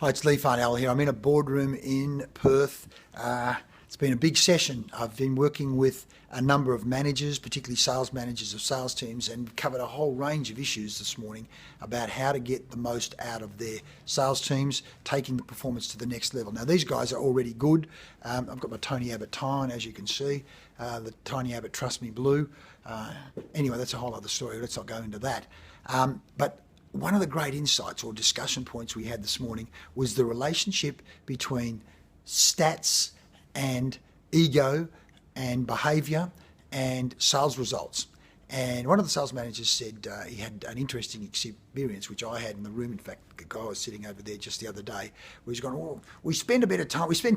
Hi, it's Leigh Farnell here. I'm in a boardroom in Perth. It's been a big session. I've been working with a number of managers, particularly sales managers of sales teams, and covered a whole range of issues this morning about how to get the most out of their sales teams, taking the performance to the next level. Now, these guys are already good. I've got my Tony Abbott tie on, as you can see, the Tony Abbott Trust Me Blue. Anyway, that's a whole other story. Let's not go into that. But one of the great insights or discussion points we had this morning was the relationship between stats and ego and behaviour and sales results. And one of the sales managers said he had an interesting experience, which I had in the room. In fact, the guy was sitting over there just the other day, where he's gone, we spend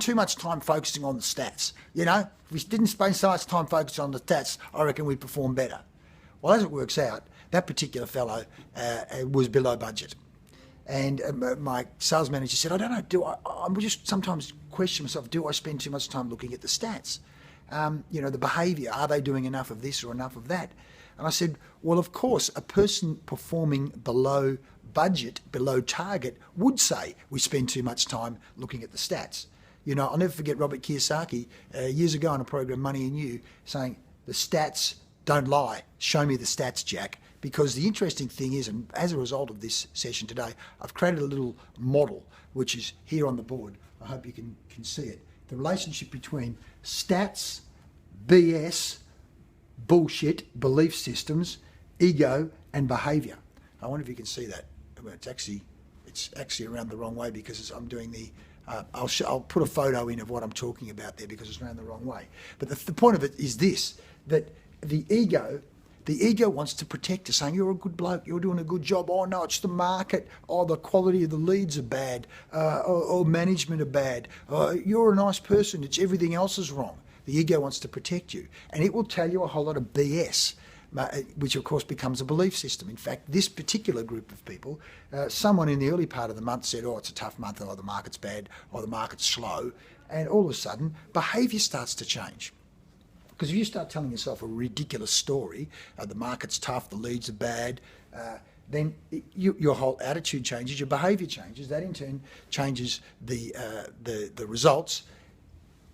too much time focusing on the stats. You know, if we didn't spend so much time focusing on the stats, I reckon we'd perform better. Well, as it works out, that particular fellow was below budget. And my sales manager said, I don't know, I just sometimes question myself, do I spend too much time looking at the stats? The behaviour, are they doing enough of this or enough of that? And I said, well, of course, a person performing below budget, below target, would say we spend too much time looking at the stats. You know, I'll never forget Robert Kiyosaki years ago on a program, Money and You, saying, the stats don't lie, show me the stats, Jack. Because the interesting thing is, and as a result of this session today, I've created a little model, which is here on the board. I hope you can see it. The relationship between stats, BS, bullshit, belief systems, ego, and behaviour. I wonder if you can see that. Well, it's actually around the wrong way because I'm doing the. I'll put a photo in of what I'm talking about there because it's around the wrong way. But the point of it is this: that the ego wants to protect us, saying, you're a good bloke, you're doing a good job. Oh, no, it's the market. Oh, the quality of the leads are bad. Or management are bad. You're a nice person. It's everything else is wrong. The ego wants to protect you. And it will tell you a whole lot of BS, which, of course, becomes a belief system. In fact, this particular group of people, someone in the early part of the month said, oh, it's a tough month, or the market's bad, or the market's slow. And all of a sudden, behaviour starts to change. Because if you start telling yourself a ridiculous story, the market's tough, the leads are bad, then your whole attitude changes, your behaviour changes. That in turn changes the results,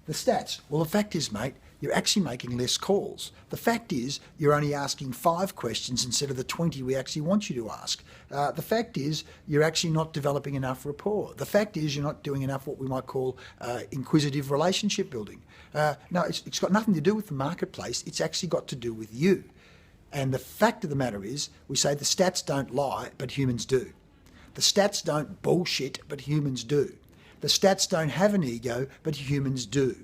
the stats. Well, the fact is, mate, you're actually making less calls. The fact is, you're only asking 5 questions instead of the 20 we actually want you to ask. The fact is, you're actually not developing enough rapport. The fact is, you're not doing enough what we might call inquisitive relationship building. No, it's got nothing to do with the marketplace. It's actually got to do with you. And the fact of the matter is, we say the stats don't lie, but humans do. The stats don't bullshit, but humans do. The stats don't have an ego, but humans do.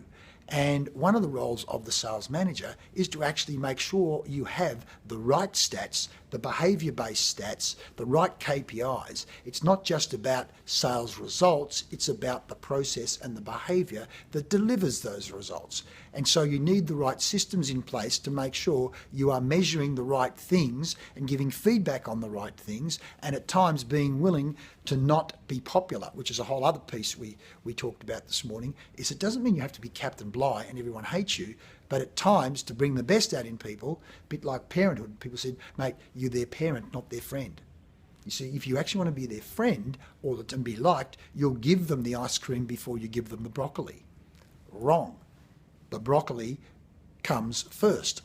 And one of the roles of the sales manager is to actually make sure you have the right stats, the behaviour-based stats, the right KPIs. It's not just about sales results, it's about the process and the behaviour that delivers those results. And so you need the right systems in place to make sure you are measuring the right things and giving feedback on the right things, and at times being willing to not be popular, which is a whole other piece we talked about this morning. Is it doesn't mean you have to be Captain Bligh and everyone hates you, but at times to bring the best out in people, a bit like parenthood, people said, mate, you're their parent, not their friend. You see, if you actually want to be their friend and be liked, you'll give them the ice cream before you give them the broccoli. Wrong. The broccoli comes first.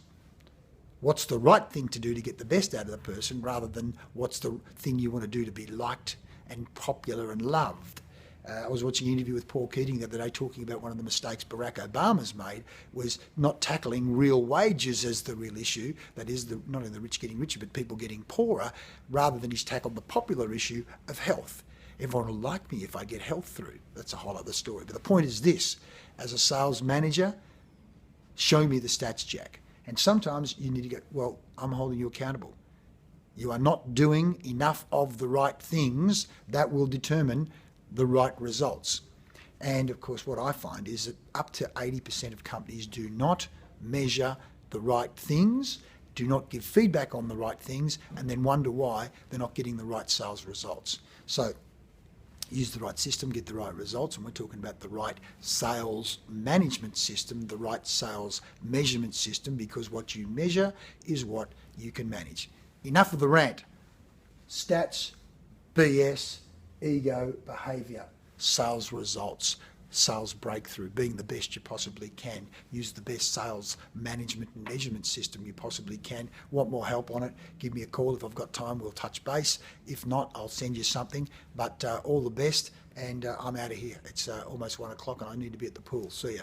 What's the right thing to do to get the best out of the person rather than what's the thing you want to do to be liked and popular and loved? I was watching an interview with Paul Keating the other day talking about one of the mistakes Barack Obama's made was not tackling real wages as the real issue, that is, not only the rich getting richer, but people getting poorer, rather than he's tackled the popular issue of health. Everyone will like me if I get health through. That's a whole other story. But the point is this, as a sales manager, show me the stats, Jack. And sometimes you need to go, well, I'm holding you accountable. You are not doing enough of the right things that will determine the right results. And of course, what I find is that up to 80% of companies do not measure the right things, do not give feedback on the right things, and then wonder why they're not getting the right sales results. So use the right system, get the right results, and we're talking about the right sales management system, the right sales measurement system, because what you measure is what you can manage. Enough of the rant. Stats, BS, ego, behaviour. sales results, sales breakthrough, being the best you possibly can, use the best sales management and measurement system you possibly can. Want more help on it, give me a call. If I've got time, we'll touch base. If not, I'll send you something. But all the best, and I'm out of here. It's almost 1 o'clock and I need to be at the pool. See ya.